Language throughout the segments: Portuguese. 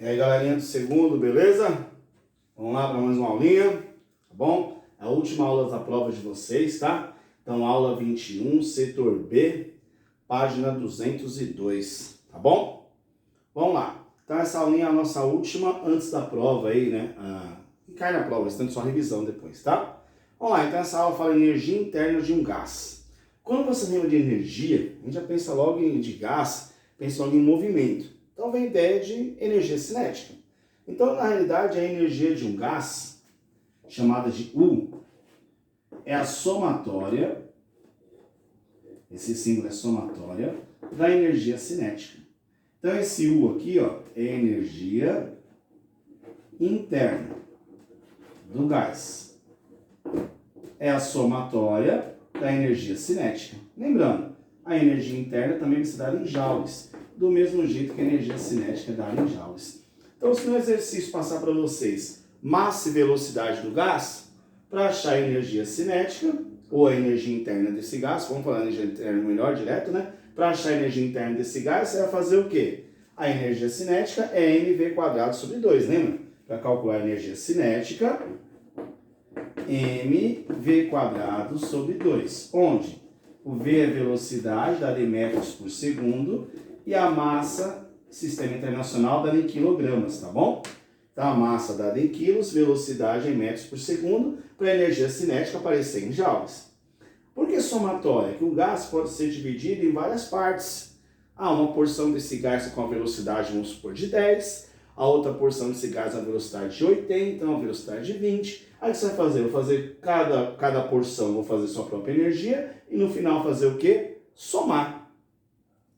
aí, galerinha do segundo, beleza? Vamos lá para mais uma aulinha, tá bom? A última aula da prova de vocês, tá? Então, aula 21, setor B, página 202, tá bom? Vamos lá. Então, essa aulinha é a nossa última antes da prova aí, né? Cai na prova, estando só revisão depois, tá? Vamos lá, então essa aula fala energia interna de um gás. Quando você lembra de energia, a gente já pensa logo de gás, pensa logo em movimento. Então vem a ideia de energia cinética. Então, na realidade, a energia de um gás, chamada de U, é a somatória, esse símbolo é somatória, da energia cinética. Então, esse U aqui, ó, é energia interna do gás. É a somatória da energia cinética. Lembrando, a energia interna também vai ser dada em joules, do mesmo jeito que a energia cinética é dada em joules. Então, se no exercício passar para vocês massa e velocidade do gás, para achar a energia cinética, ou a energia interna desse gás, vamos falar energia interna melhor, direto, né? Para achar a energia interna desse gás, você vai fazer o quê? A energia cinética é mv² sobre 2, lembra? Para calcular a energia cinética, mv² sobre 2, onde o v é velocidade, dada em metros por segundo, e a massa, sistema internacional, dada em quilogramas, tá bom? Então, a massa dada em quilos, velocidade em metros por segundo, para a energia cinética aparecer em joules. Por que somatória? Que o gás pode ser dividido em várias partes. Uma porção desse gás com a velocidade, vamos supor, de 10, a outra porção desse gás com a velocidade de 80, uma velocidade de 20. Aí o que você vai fazer? Eu vou fazer cada porção, vou fazer sua própria energia, e no final fazer o quê? Somar.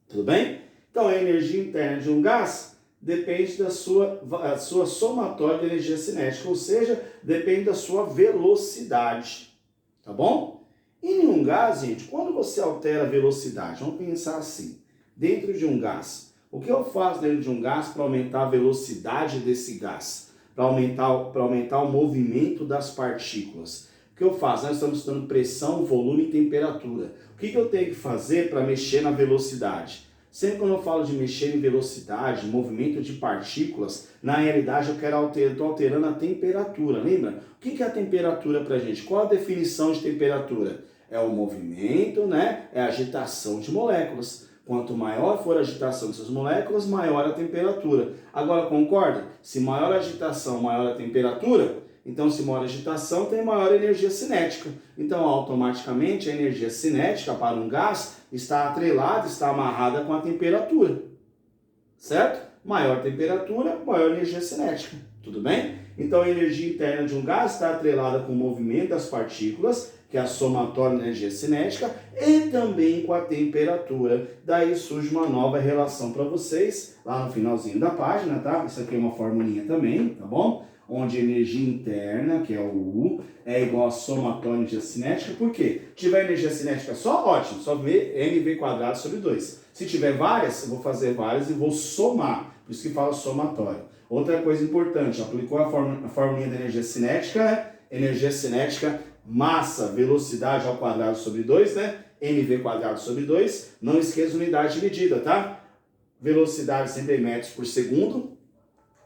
Tudo bem? Então, a energia interna de um gás depende da sua somatória de energia cinética, ou seja, depende da sua velocidade, tá bom? E em um gás, gente, quando você altera a velocidade, vamos pensar assim, dentro de um gás, o que eu faço dentro de um gás para aumentar a velocidade desse gás? Para aumentar o movimento das partículas. O que eu faço? Nós estamos estudando pressão, volume e temperatura. O que eu tenho que fazer para mexer na velocidade? Sempre quando eu falo de mexer em velocidade, movimento de partículas, na realidade eu estou alterando a temperatura, lembra? O que é a temperatura para a gente? Qual a definição de temperatura? É o movimento, né? É a agitação de moléculas. Quanto maior for a agitação dessas moléculas, maior a temperatura. Agora, concorda? Se maior a agitação, maior a temperatura, então se maior a agitação, tem maior energia cinética. Então, automaticamente, a energia cinética para um gás está atrelada, está amarrada com a temperatura. Certo? Maior temperatura, maior energia cinética. Tudo bem? Então, a energia interna de um gás está atrelada com o movimento das partículas, que é a somatória da energia cinética, e também com a temperatura. Daí surge uma nova relação para vocês, lá no finalzinho da página, tá? Isso aqui é uma formulinha também, tá bom? Onde a energia interna, que é o U, é igual a somatória da energia cinética. Por quê? Se tiver energia cinética só, ótimo, só mv² sobre 2. Se tiver várias, eu vou fazer várias e vou somar. Por isso que fala somatória. Outra coisa importante, aplicou a formulinha da energia cinética, né? Energia cinética, massa, velocidade ao quadrado sobre 2, né? mv² sobre 2. Não esqueça a unidade de medida, tá? Velocidade sempre em metros por segundo.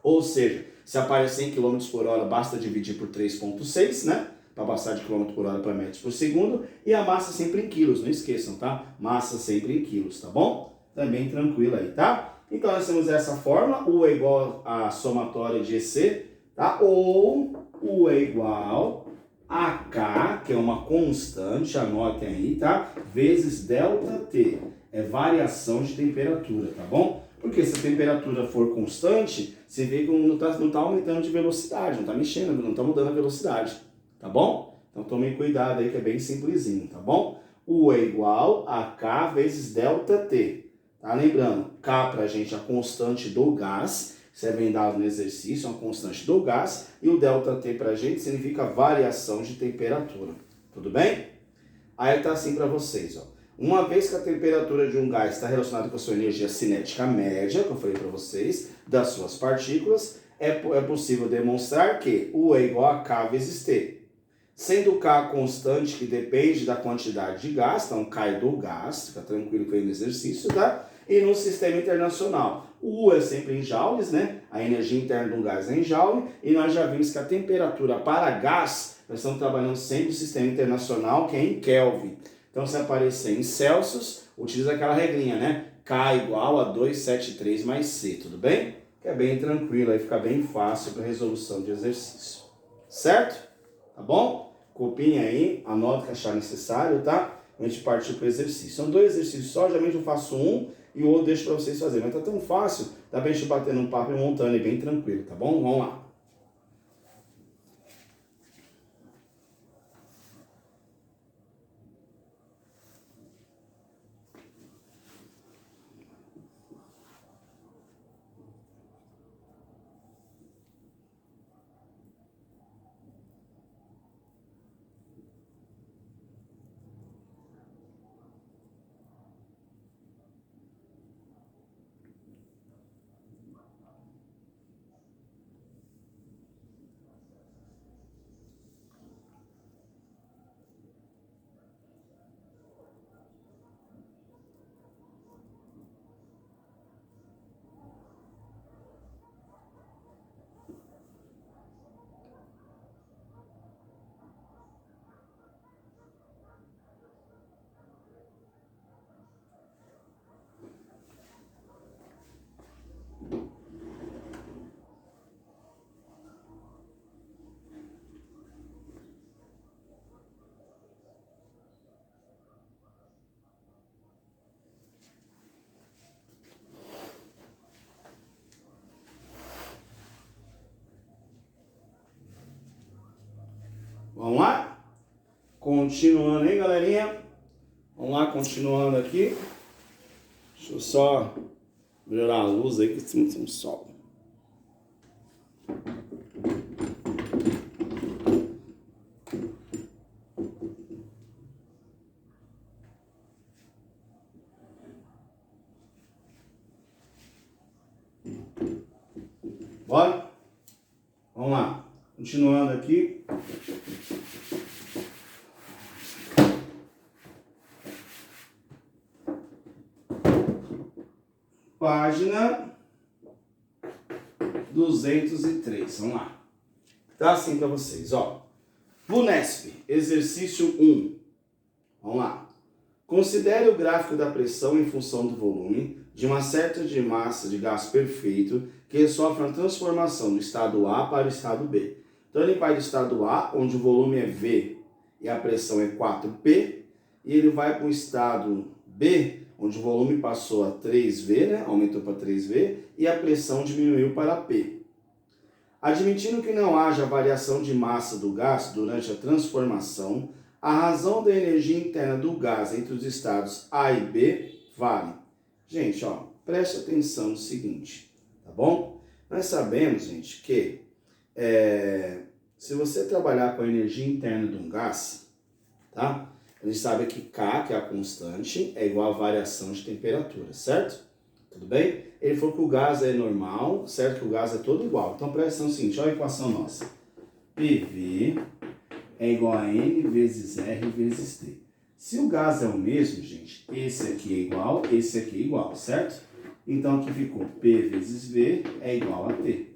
Ou seja, se aparecer em km por hora, basta dividir por 3,6, né? Para passar de km por hora para metros por segundo. E a massa sempre em quilos, não esqueçam, tá? Massa sempre em quilos, tá bom? Também tranquilo aí, tá? Então, nós temos essa fórmula, U é igual a somatória de EC, tá? Ou U é igual a K, que é uma constante, anotem aí, tá? Vezes ΔT, é variação de temperatura, tá bom? Porque se a temperatura for constante, você vê que não tá aumentando de velocidade, não está mexendo, não está mudando a velocidade, tá bom? Então, tome cuidado aí, que é bem simplesinho, tá bom? U é igual a K vezes ΔT. Tá? Lembrando, K pra gente é a constante do gás, isso é bem dado no exercício, é uma constante do gás, e o ΔT pra gente significa variação de temperatura. Tudo bem? Aí tá assim para vocês, ó. Uma vez que a temperatura de um gás está relacionada com a sua energia cinética média, que eu falei para vocês, das suas partículas, é possível demonstrar que U é igual a K vezes T. Sendo K constante que depende da quantidade de gás, então K é do gás, fica tranquilo com ele no exercício, tá? E no sistema internacional, o U é sempre em joules, né? A energia interna do gás é em joule, e nós já vimos que a temperatura para gás, nós estamos trabalhando sempre no sistema internacional, que é em Kelvin. Então, se aparecer em Celsius, utiliza aquela regrinha, né? K igual a 273 mais C, tudo bem? Que é bem tranquilo, aí fica bem fácil para resolução de exercício. Certo? Tá bom? Copiem aí, anota o que achar necessário, tá? A gente partiu para o exercício. São 2 exercícios só, geralmente eu faço um e o outro deixo para vocês fazerem. Mas tá tão fácil, dá pra gente bater um papo e montando aí bem tranquilo, tá bom? Vamos lá. Vamos lá? Continuando aí, galerinha. Vamos lá, continuando aqui. Deixa eu só melhorar a luz aí, que tem um sol. Bora? Vamos lá. Continuando aqui. Página 203. Vamos lá. Tá assim para vocês, ó. VUNESP, exercício 1. Vamos lá. Considere o gráfico da pressão em função do volume de uma certa de massa de gás perfeito que sofre uma transformação do estado A para o estado B. Então ele vai do estado A, onde o volume é V e a pressão é 4P, e ele vai para o estado B, onde o volume passou a 3V, né? Aumentou para 3V, e a pressão diminuiu para P. Admitindo que não haja variação de massa do gás durante a transformação, a razão da energia interna do gás entre os estados A e B vale. Gente, ó, preste atenção no seguinte, tá bom? Nós sabemos, gente, que se você trabalhar com a energia interna de um gás, tá? A gente sabe que K, que é a constante, é igual a variação de temperatura, certo? Tudo bem? Ele falou que o gás é normal, certo? Que o gás é todo igual. Então presta atenção no seguinte, olha a equação nossa. PV é igual a N vezes R vezes T. Se o gás é o mesmo, gente, esse aqui é igual, esse aqui é igual, certo? Então aqui ficou P vezes V é igual a T.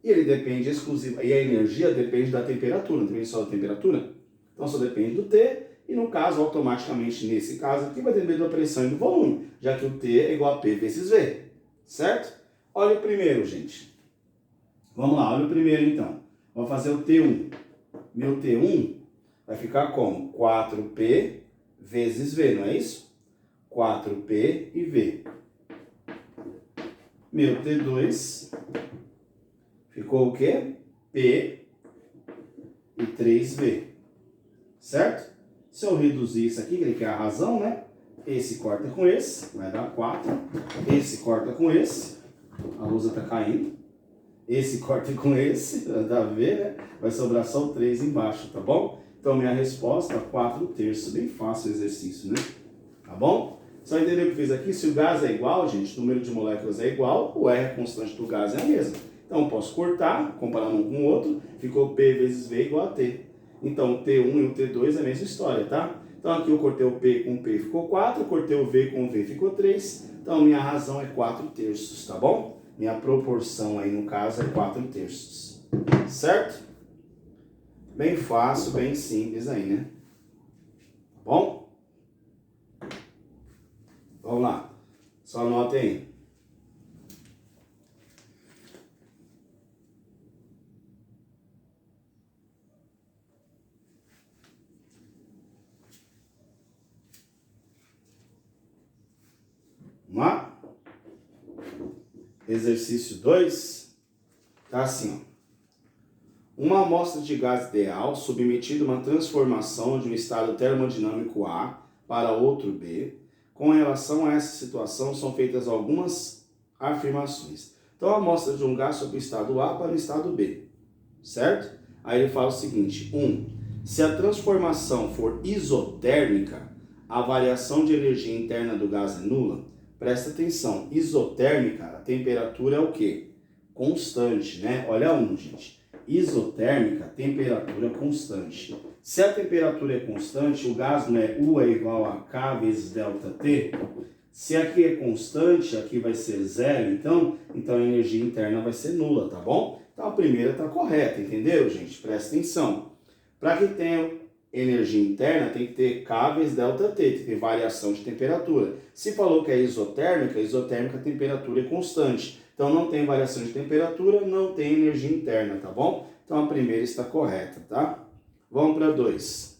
E ele depende exclusiva, e a energia depende da temperatura, não depende só da temperatura? Então só depende do T, e no caso, automaticamente, nesse caso aqui, vai depender da pressão e do volume, já que o T é igual a P vezes V, certo? Olha o primeiro, gente. Vamos lá, olha o primeiro então. Vamos fazer o T1. Meu T1 vai ficar como? 4P vezes V, não é isso? 4P e V. Meu T2 ficou o quê? P e 3V, certo? Se eu reduzir isso aqui, que ele quer a razão, né? Esse corta com esse, vai dar 4. Esse corta com esse, a luz está caindo. Esse corta com esse, dá a ver, né? Vai sobrar só o 3 embaixo, tá bom? Então, minha resposta, 4/3. Bem fácil o exercício, né? Tá bom? Só entender o que eu fiz aqui? Se o gás é igual, gente, o número de moléculas é igual, o R, a constante do gás, é a mesma. Então, eu posso cortar, comparando um com o outro, ficou P vezes V igual a T. Então, o T1 e o T2 é a mesma história, tá? Então, aqui eu cortei o P com P, ficou 4, cortei o V com V, ficou 3, Então, minha razão é 4/3, tá bom? Minha proporção aí, no caso, é 4/3. Certo? Bem fácil, bem simples aí, né? Tá bom? Vamos lá. Só anotem aí. Vamos lá? Exercício 2. Tá assim, ó. Uma amostra de gás ideal submetida a uma transformação de um estado termodinâmico A para outro B. Com relação a essa situação, são feitas algumas afirmações. Então, a amostra de um gás sob o estado A para o estado B, certo? Aí ele fala o seguinte: 1. Se a transformação for isotérmica, a variação de energia interna do gás é nula. Presta atenção, isotérmica, a temperatura é o quê? Constante, né? Olha 1, gente. Isotérmica, temperatura constante. Se a temperatura é constante, o gás não é U é igual a K vezes ΔT. Se aqui é constante, aqui vai ser zero, então a energia interna vai ser nula, tá bom? Então a primeira está correta, entendeu, gente? Presta atenção. Para que tenha energia interna, tem que ter K vezes ΔT, tem que ter variação de temperatura. Se falou que é isotérmica, a temperatura é constante. Então, não tem variação de temperatura, não tem energia interna, tá bom? Então, a primeira está correta, tá? Vamos para 2.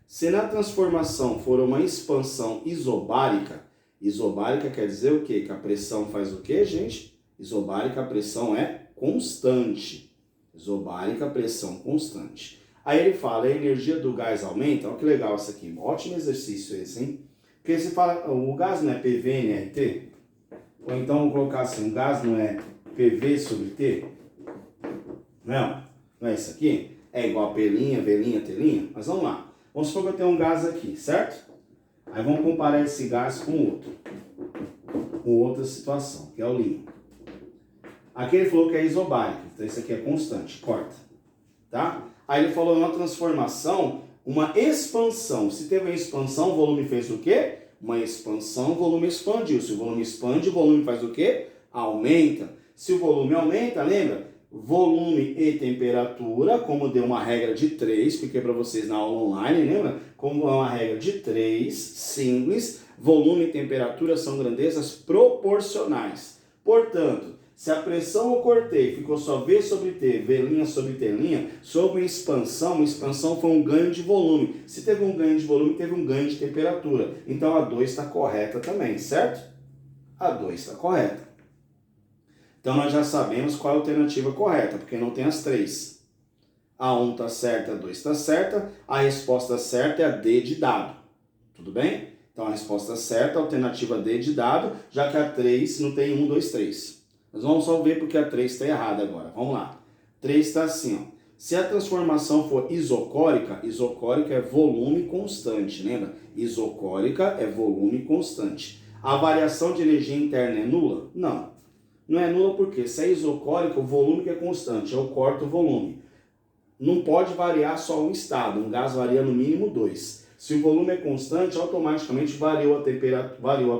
Se na transformação for uma expansão isobárica, isobárica quer dizer o quê? Que a pressão faz o quê, gente? Isobárica, a pressão é constante. Isobárica, pressão constante. Aí ele fala, a energia do gás aumenta. Olha que legal isso aqui. Ótimo exercício esse, hein? Porque se fala, o gás não é PV, nRT? Ou então vou colocar assim, o gás não é PV sobre T? Não é isso aqui? É igual a P', V', T'? Mas vamos lá. Vamos supor que eu tenho um gás aqui, certo? Aí vamos comparar esse gás com outro. Com outra situação, que é o linho. Aqui ele falou que é isobárico, então isso aqui é constante, corta. Tá? Aí ele falou uma transformação, uma expansão. Se teve uma expansão, o volume fez o quê? Uma expansão, o volume expandiu. Se o volume expande, o volume faz o quê? Aumenta. Se o volume aumenta, lembra? Volume e temperatura, como deu uma regra de 3, expliquei para vocês na aula online, lembra? Como é uma regra de 3, simples, volume e temperatura são grandezas proporcionais. Portanto, se a pressão eu cortei, ficou só V sobre T, V' sobre T', sobre uma expansão foi um ganho de volume. Se teve um ganho de volume, teve um ganho de temperatura. Então a 2 está correta também, certo? A 2 está correta. Então nós já sabemos qual é a alternativa correta, porque não tem as 3. A 1 está certa, a 2 está certa, a resposta certa é a D de dado. Tudo bem? Então a resposta certa, a alternativa D de dado, já que a 3 não tem 1, 2, 3. Nós vamos só ver porque a 3 está errada agora. Vamos lá. 3 está assim, ó. Se a transformação for isocórica, isocórica é volume constante, lembra? Isocórica é volume constante. A variação de energia interna é nula? Não. Não é nula porque se é isocórica, o volume que é constante, eu corto o volume. Não pode variar só um estado, um gás varia no mínimo 2. Se o volume é constante, automaticamente variou a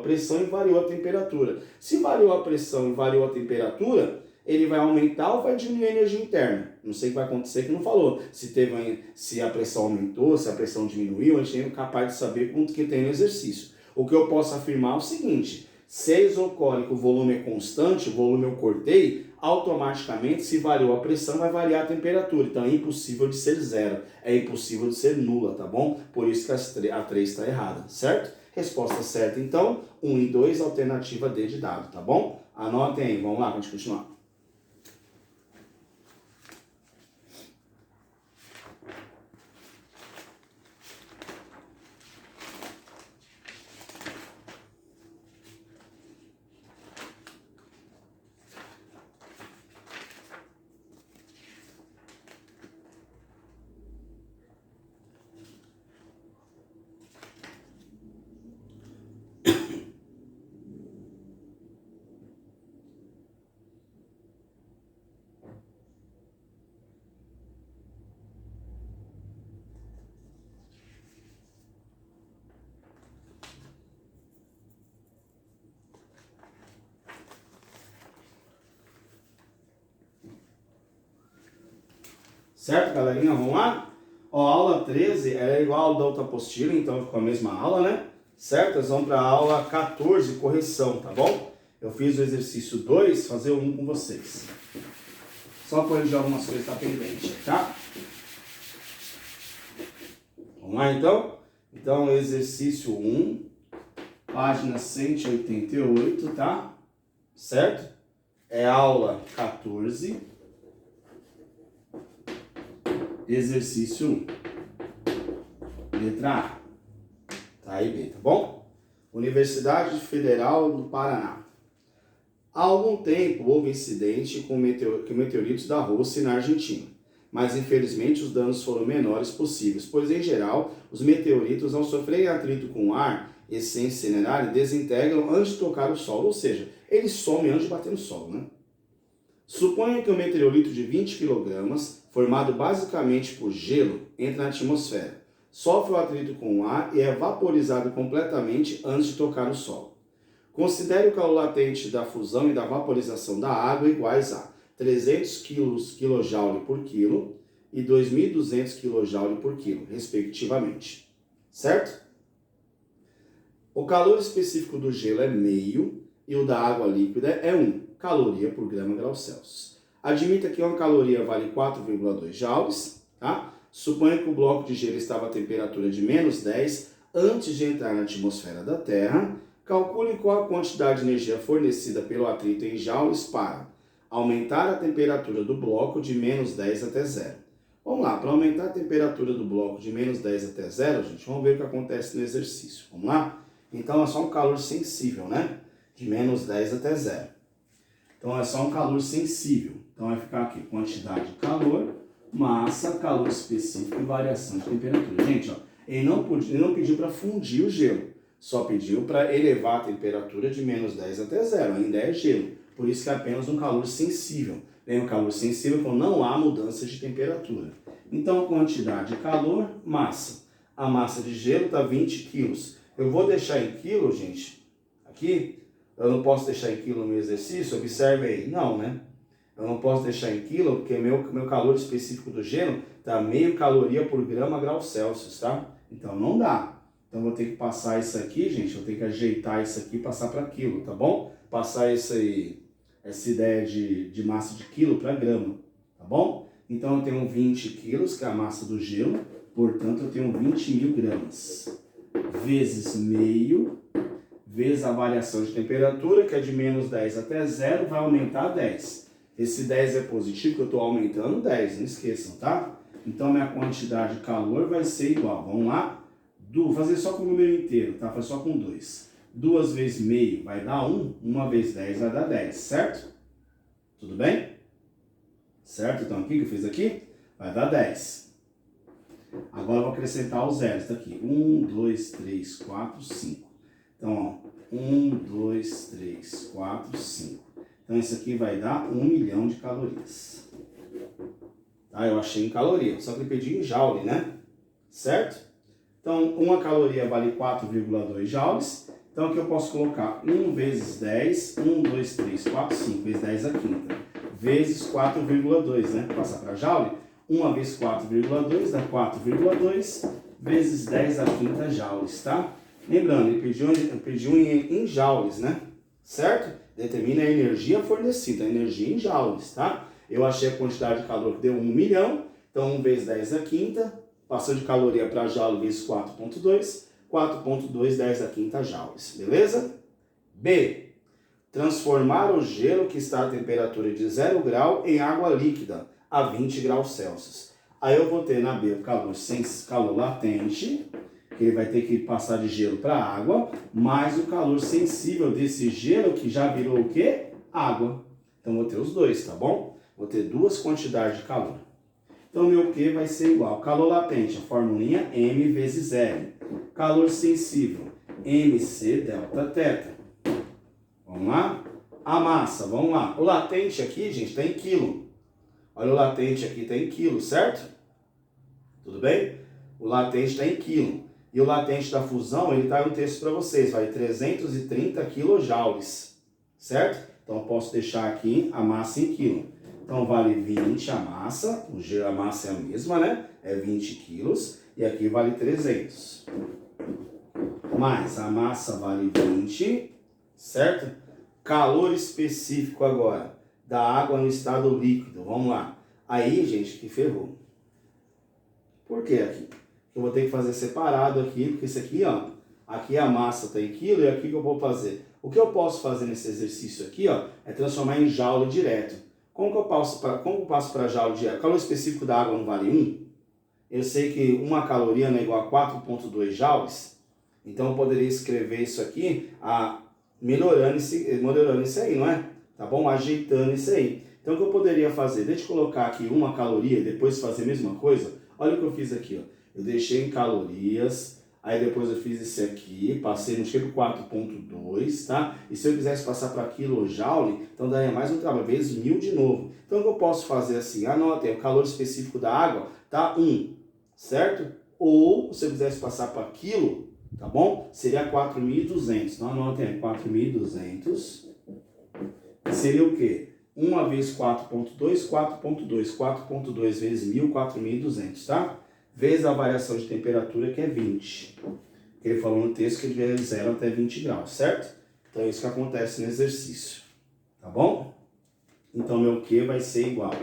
pressão e variou a temperatura. Se variou a pressão e variou a temperatura, ele vai aumentar ou vai diminuir a energia interna. Não sei o que vai acontecer que não falou. Se a pressão aumentou, se a pressão diminuiu, a gente é capaz de saber quanto que tem no exercício. O que eu posso afirmar é o seguinte: se é isocórico, o volume é constante, o volume eu cortei, automaticamente, se variou a pressão, vai variar a temperatura. Então, é impossível de ser zero. É impossível de ser nula, tá bom? Por isso que a 3 está errada, certo? Resposta certa, então, 1 e 2, alternativa D de dado, tá bom? Anotem aí, vamos lá, vamos continuar. Certo, galerinha? Vamos lá? Ó, a aula 13 é igual da outra apostila, então ficou a mesma aula, né? Certo? Nós vamos para a aula 14, correção, tá bom? Eu fiz o exercício 2, fazer um com vocês. Só corrigir algumas coisas que tá pendente, tá? Vamos lá, então? Então, exercício 1, página 188, tá? Certo? É aula 14, exercício 1, letra A, tá aí, B, tá bom? Universidade Federal do Paraná. Há algum tempo houve incidente com meteoritos da Rússia na Argentina, mas infelizmente os danos foram menores possíveis, pois em geral os meteoritos, ao sofrerem atrito com o ar e se incinerarem, desintegram antes de tocar o solo, ou seja, eles somem antes de bater no solo, né? Suponha que um meteorito de 20 kg, formado basicamente por gelo, entre na atmosfera, sofre o atrito com o ar e é vaporizado completamente antes de tocar o solo. Considere o calor latente da fusão e da vaporização da água iguais a 300 kJ por quilo e 2.200 kJ por quilo, respectivamente. Certo? O calor específico do gelo é meio e o da água líquida é 1 caloria por grama grau Celsius. Admita que uma caloria vale 4,2 joules, tá? Suponha que o bloco de gelo estava a temperatura de menos 10 antes de entrar na atmosfera da Terra. Calcule qual a quantidade de energia fornecida pelo atrito em joules para aumentar a temperatura do bloco de menos 10 até 0. Vamos lá, para aumentar a temperatura do bloco de menos 10 até 0, gente, vamos ver o que acontece no exercício. Vamos lá? Então é só um calor sensível, né? De menos 10 até 0. Então é só um calor sensível. Então vai ficar aqui, quantidade de calor, massa, calor específico e variação de temperatura. Gente, ó, ele não pediu para fundir o gelo. Só pediu para elevar a temperatura de menos 10 até 0, ainda é gelo. Por isso que é apenas um calor sensível. Tem um calor sensível quando não há mudança de temperatura. Então, quantidade de calor, massa. A massa de gelo está 20 quilos. Eu vou deixar em quilo, gente, aqui. Eu não posso deixar em quilo no meu exercício, observe aí. Não, né? Eu não posso deixar em quilo porque meu calor específico do gelo está meio caloria por grama grau Celsius, tá? Então, não dá. Então, vou ter que passar isso aqui, gente, vou ter que ajeitar isso aqui e passar para quilo, tá bom? Passar essa ideia de massa de quilo para grama, tá bom? Então, eu tenho 20 quilos, que é a massa do gelo, portanto, eu tenho 20.000 gramas, vezes meio, vezes a variação de temperatura, que é de menos 10 até 0, vai aumentar 10. Esse 10 é positivo, que eu estou aumentando 10, não esqueçam, tá? Então, minha quantidade de calor vai ser igual, vamos lá? Vou fazer só com o número inteiro, tá? Faz só com 2. 2 vezes meio vai dar 1, 1 vezes 10 vai dar 10, certo? Tudo bem? Certo? Então aqui que eu fiz aqui, vai dar 10. Agora eu vou acrescentar os zeros daqui. 1, 2, 3, 4, 5. Então, ó, 1, 2, 3, 4, 5. Então isso aqui vai dar 1 milhão de calorias. Tá? Eu achei em caloria, só que eu pedi em joule, né? Certo? Então, uma caloria vale 4,2 joules. Então, aqui eu posso colocar 1 vezes 10, 1, 2, 3, 4, 5, vezes 10 a quinta, vezes 4,2, né? Passar para joule. 1 vezes 4,2 dá 4,2, vezes 10 a quinta joules, tá? Lembrando, ele pediu em joules, né? Certo? Determina a energia fornecida, a energia em joules, tá? Eu achei a quantidade de calor que deu 1 milhão, então 1 vezes 10 a quinta, passou de caloria para joule vezes 4,2, 4,2, 10 a quinta joules, beleza? B. Transformar o gelo que está a temperatura de 0 grau em água líquida a 20 graus Celsius. Aí eu vou ter na B o calor latente, que ele vai ter que passar de gelo para água, mais o calor sensível desse gelo que já virou o quê? Água. Então vou ter os dois, tá bom? Vou ter duas quantidades de calor. Então, meu Q vai ser igual. Calor latente, a formulinha M vezes L. Calor sensível, MC delta teta. Vamos lá? A massa, vamos lá. O latente aqui, gente, está em quilo. Olha, o latente aqui está em quilo, certo? Tudo bem? O latente está em quilo. E o latente da fusão, ele está no texto para vocês. Vai 330 kJ, certo? Então, eu posso deixar aqui a massa em quilo. Então vale 20 a massa, a massa é a mesma, né? É 20 quilos. E aqui vale 300. Mais a massa vale 20, certo? Calor específico agora da água no estado líquido. Vamos lá. Aí, gente, que ferrou. Por que aqui? Eu vou ter que fazer separado aqui, porque isso aqui, ó, aqui a massa está em quilo e aqui que eu vou fazer. O que eu posso fazer nesse exercício aqui, ó, é transformar em joule direto. Como que eu passo para joule direto? O calor específico da água não vale 1? Eu sei que uma caloria é igual a 4,2 joules. Então eu poderia escrever isso aqui melhorando isso aí, não é? Tá bom? Ajeitando isso aí. Então o que eu poderia fazer? Deixa eu colocar aqui uma caloria e depois fazer a mesma coisa. Olha o que eu fiz aqui, ó. Eu deixei em calorias, aí depois eu fiz esse aqui, passei no tipo 4,2, tá? E se eu quisesse passar para quilojoule, então daria mais um trabalho, vezes 1000 de novo. Então o que eu posso fazer assim? Anotem, o calor específico da água tá 1, certo? Ou se eu quisesse passar para quilo, tá bom? Seria 4.200. Então anotem aí, 4.200. Seria o quê? 1 vezes 4,2, 4,2. 4,2 vezes 1000, 4.200, tá? Vezes a variação de temperatura, que é 20. Ele falou no texto que ele é 0 até 20 graus, certo? Então é isso que acontece no exercício, tá bom? Então meu Q vai ser igual.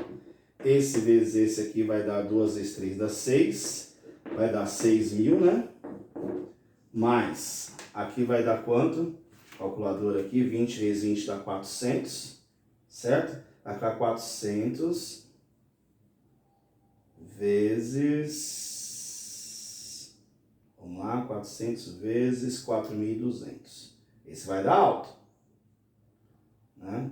Esse vezes esse aqui vai dar 2 vezes 3 dá 6. Vai dar 6.000, né? Mais, aqui vai dar quanto? Calculador aqui, 20 vezes 20 dá 400, certo? Vai ficar 400 vezes, vamos lá, 400 vezes 4.200. Esse vai dar alto, né?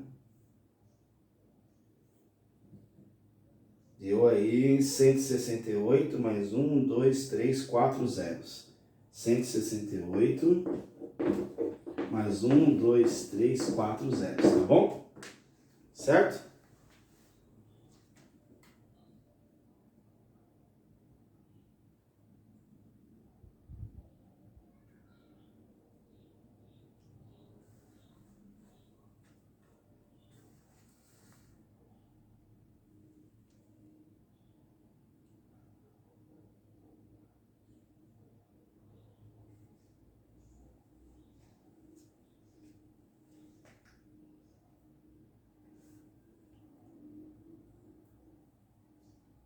Deu aí 168 mais 1, 2, 3, 4 zeros. 168 mais 1, 2, 3, 4 zeros, tá bom? Certo?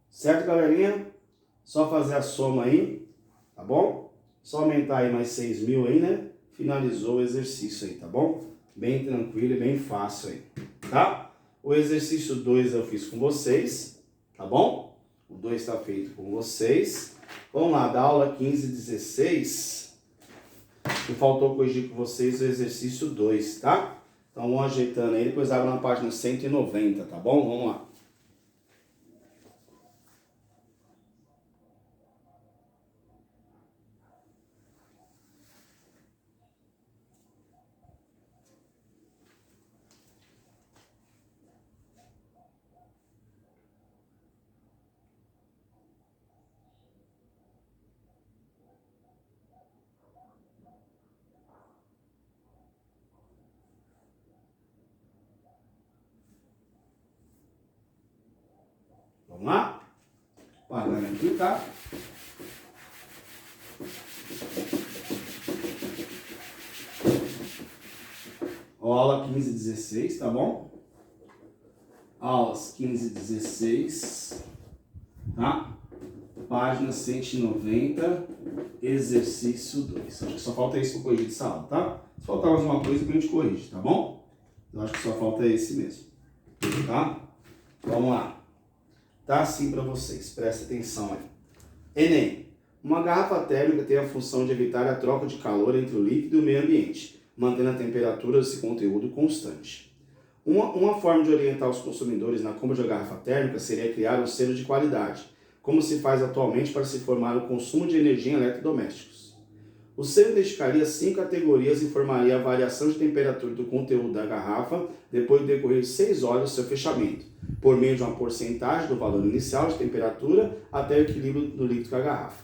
Certo, galerinha? Só fazer a soma aí, tá bom? Só aumentar aí mais 6.000 aí, né? Finalizou o exercício aí, tá bom? Bem tranquilo e bem fácil aí, tá? O exercício 2 eu fiz com vocês, tá bom? O 2 está feito com vocês. Vamos lá, da aula 15 e 16, que faltou corrigir com vocês o exercício 2, tá? Então vamos ajeitando aí, depois abre na página 190, tá bom? Vamos lá. Vamos lá? Pagando aqui, tá? Aula 15 e 16, tá bom? Aulas 15 e 16, tá? Página 190, exercício 2. Acho que só falta esse para corrigir dessa aula, tá? Se faltar mais uma coisa, a gente corrige, tá bom? Eu acho que só falta esse mesmo, tá? Vamos lá. Tá assim para vocês, presta atenção aí. Enem. Uma garrafa térmica tem a função de evitar a troca de calor entre o líquido e o meio ambiente, mantendo a temperatura desse conteúdo constante. Uma forma de orientar os consumidores na compra de uma garrafa térmica seria criar um selo de qualidade, como se faz atualmente para se formar o consumo de energia em eletrodomésticos. O selo identificaria 5 categorias e informaria a variação de temperatura do conteúdo da garrafa depois de decorrer 6 horas do seu fechamento, por meio de uma porcentagem do valor inicial de temperatura até o equilíbrio do líquido com a garrafa.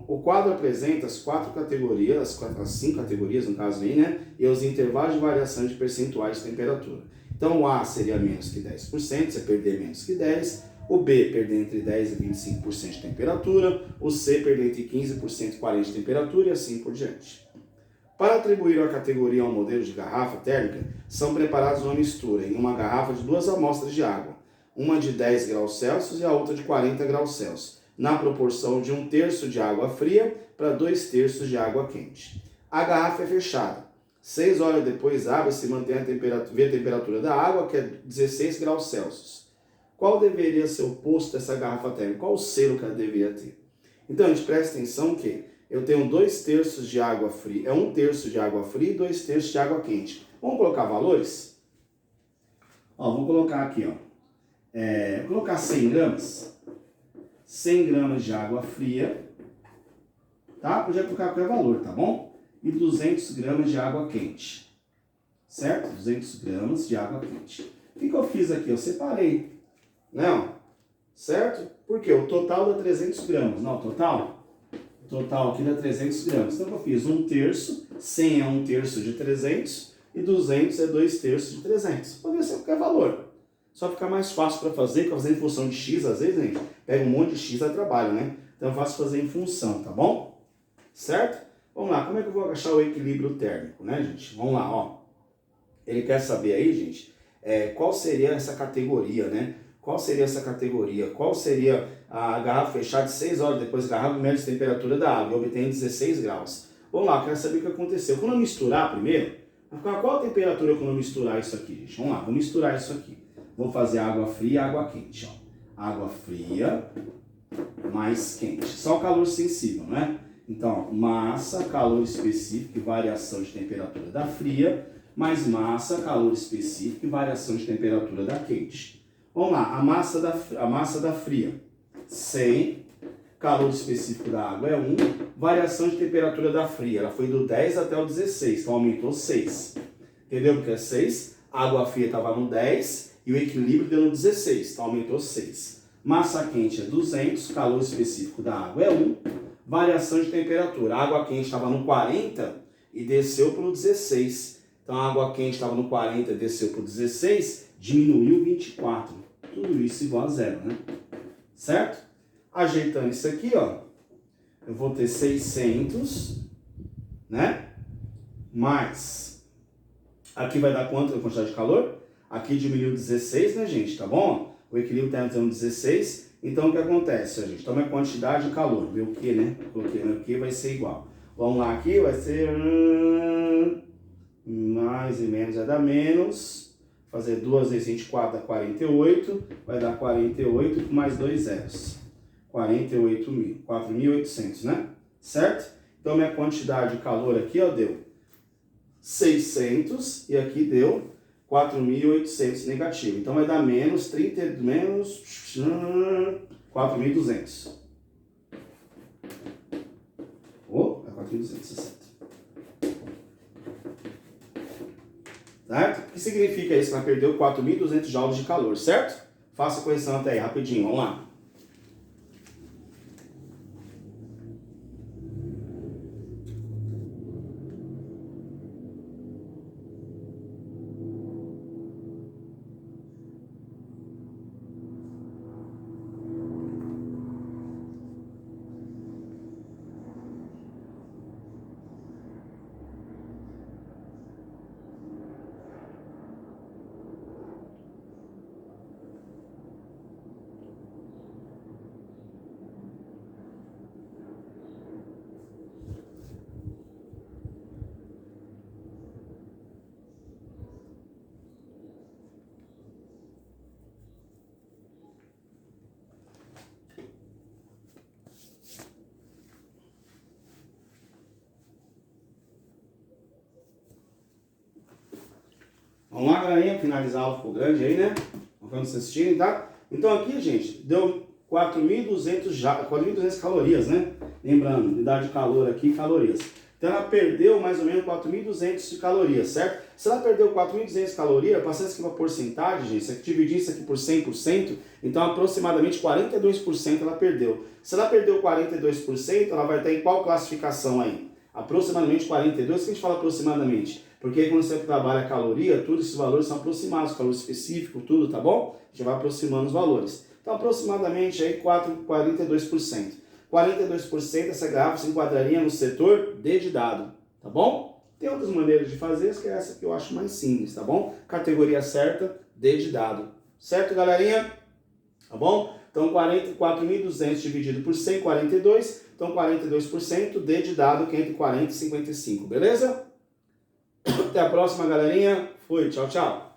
O quadro apresenta as 4 categorias, as 5 categorias no caso aí, né? E os intervalos de variação de percentuais de temperatura. Então o A seria menos que 10%, você perder menos que 10%. O B perder entre 10% e 25% de temperatura. O C perder entre 15% e 40% de temperatura e assim por diante. Para atribuir a categoria a um modelo de garrafa térmica, são preparados uma mistura em uma garrafa de 2 amostras de água, uma de 10 graus Celsius e a outra de 40 graus Celsius, na proporção de 1/3 de água fria para 2/3 de água quente. A garrafa é fechada. 6 horas depois abre-se e mantém vê a temperatura da água, que é 16 graus Celsius. Qual deveria ser o posto dessa garrafa térmica? Qual o selo que ela deveria ter? Então, a gente presta atenção que eu tenho 2/3 de água fria, 1/3 de água fria e 2/3 de água quente. Vamos colocar valores? Vamos colocar aqui, vou colocar 100 gramas. 100 gramas de água fria, tá? Podia colocar qualquer valor, tá bom? E 200 gramas de água quente, certo? 200 gramas de água quente. O que eu fiz aqui? Eu separei, não? Certo? Porque o total dá 300 gramas, não? O total aqui dá 300 gramas. Então eu fiz 1/3, 100 é 1/3 de 300 e 200 é 2/3 de 300. Poderia ser qualquer valor. Só fica mais fácil para fazer, porque fazer em função de x, às vezes, gente, pega um monte de x a trabalho, né? Então é fácil fazer em função, tá bom? Certo? Vamos lá, como é que eu vou achar o equilíbrio térmico, né, gente? Vamos lá, ó. Ele quer saber aí, gente, qual seria essa categoria, né? Qual seria essa categoria? Qual seria a garrafa fechada de 6 horas depois, garrafa mede a temperatura da água e obtém 16 graus? Vamos lá, eu quero saber o que aconteceu. Quando eu misturar primeiro, qual a temperatura quando eu misturar isso aqui, gente? Vamos lá, vou misturar isso aqui. Vou fazer água fria e água quente, ó. Água fria mais quente. Só o calor sensível, né? Então, massa, calor específico e variação de temperatura da fria, mais massa, calor específico e variação de temperatura da quente. Vamos lá, a massa da fria, 100, calor específico da água é 1, variação de temperatura da fria, ela foi do 10 até o 16, então aumentou 6. Entendeu porque é 6? A água fria estava no 10 e o equilíbrio deu no 16, então aumentou 6. Massa quente é 200, calor específico da água é 1, variação de temperatura. A água quente estava no 40 e desceu para o 16. Então a água quente estava no 40 e desceu para o 16, diminuiu 24. Tudo isso igual a 0, né? Certo? Ajeitando isso aqui, ó, eu vou ter 600, né? Mais, aqui vai dar quanto a quantidade de calor? Aqui diminuiu 16, né, gente? Tá bom? O equilíbrio está dando 16. Então, o que acontece, gente? Toma a quantidade de calor. Vê o que, né? Coloquei no que vai ser igual. Vamos lá aqui, vai ser... mais e menos vai dar menos. Fazer 2 vezes 24 dá 48. Vai dar 48 com mais 2 zeros. 4.800, né? Certo? Então, minha quantidade de calor aqui, ó, deu 600 e aqui deu 4.800 negativo. Então, vai dar menos 4.200. Oh, é 4.260. Certo? O que significa isso? Ela perdeu 4.200 joules de calor, certo? Faça a correção até aí, rapidinho, vamos lá. Vamos lá, galerinha, finalizar a aula, ficou grande aí, né? Vamos vocês assistirem, tá? Então aqui, gente, deu 4.200 calorias, né? Lembrando, unidade de calor aqui, calorias. Então ela perdeu mais ou menos 4.200 de calorias, certo? Se ela perdeu 4.200 calorias, passando isso aqui para porcentagem, gente, se eu dividir isso aqui por 100%, então aproximadamente 42% ela perdeu. Se ela perdeu 42%, ela vai estar em qual classificação aí? Aproximadamente 42%, o que a gente fala aproximadamente? Porque quando você trabalha caloria, tudo esses valores são aproximados, valor específico, tudo, tá bom? A gente vai aproximando os valores. Então, aproximadamente aí 42%. 42% essa garrafa se enquadraria no setor D de dado, tá bom? Tem outras maneiras de fazer, que é essa que eu acho mais simples, tá bom? Categoria certa, D de dado. Certo, galerinha? Tá bom? Então, 44.200 dividido por 100, 42. Então, 42%, D de dado, que é entre 40 e 55, beleza? Até a próxima, galerinha. Fui, tchau, tchau.